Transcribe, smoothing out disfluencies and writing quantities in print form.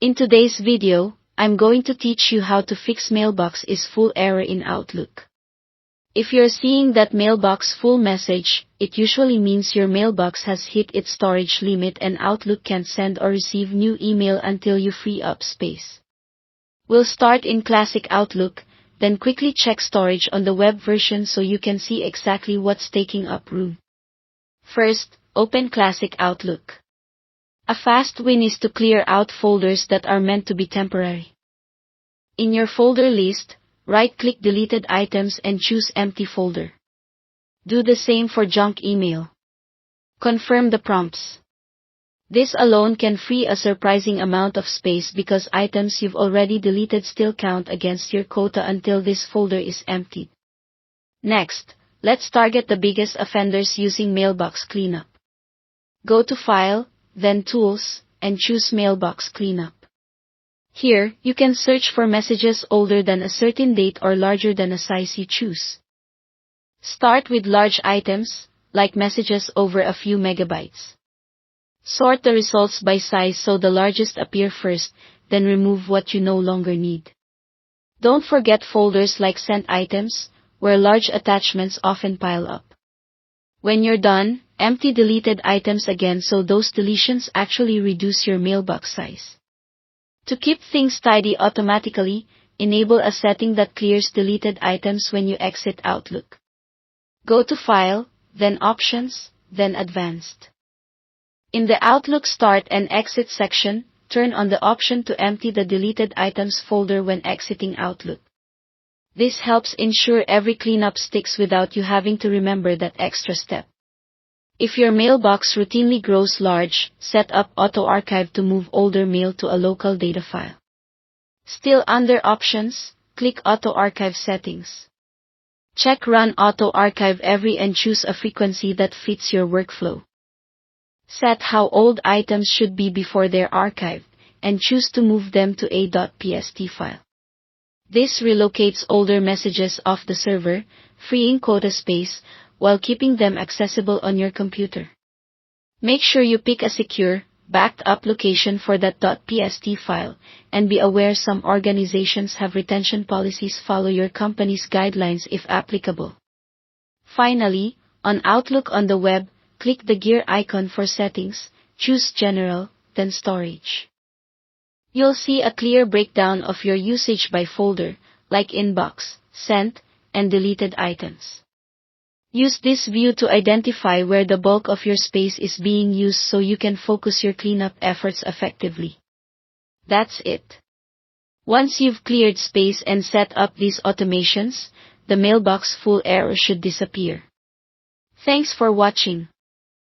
In today's video, I'm going to teach you how to fix Mailbox is full error in Outlook. If you're seeing that Mailbox full message, it usually means your mailbox has hit its storage limit and Outlook can't send or receive new email until you free up space. We'll start in Classic Outlook, then quickly check storage on the web version so you can see exactly what's taking up room. First, open Classic Outlook. A fast win is to clear out folders that are meant to be temporary. In your folder list, right-click Deleted Items and choose Empty Folder. Do the same for junk email. Confirm the prompts. This alone can free a surprising amount of space because items you've already deleted still count against your quota until this folder is emptied. Next, let's target the biggest offenders using Mailbox Cleanup. Go to File, then Tools, and choose Mailbox Cleanup. Here, you can search for messages older than a certain date or larger than a size you choose. Start with large items, like messages over a few megabytes. Sort the results by size so the largest appear first, then remove what you no longer need. Don't forget folders like Sent Items, where large attachments often pile up. When you're done, empty deleted items again so those deletions actually reduce your mailbox size. To keep things tidy automatically, enable a setting that clears deleted items when you exit Outlook. Go to File, then Options, then Advanced. In the Outlook Start and Exit section, turn on the option to empty the deleted items folder when exiting Outlook. This helps ensure every cleanup sticks without you having to remember that extra step. If your mailbox routinely grows large, set up Auto Archive to move older mail to a local data file. Still under Options, click Auto Archive Settings. Check Run Auto Archive Every and choose a frequency that fits your workflow. Set how old items should be before they're archived, and choose to move them to a .pst file. This relocates older messages off the server, freeing quota space, while keeping them accessible on your computer. Make sure you pick a secure, backed up location for that .pst file, and be aware some organizations have retention policies. Follow your company's guidelines if applicable. Finally, on Outlook on the web, click the gear icon for settings, choose General, then Storage. You'll see a clear breakdown of your usage by folder, like Inbox, Sent, and Deleted Items. Use this view to identify where the bulk of your space is being used so you can focus your cleanup efforts effectively. That's it. Once you've cleared space and set up these automations, the mailbox full error should disappear. Thanks for watching.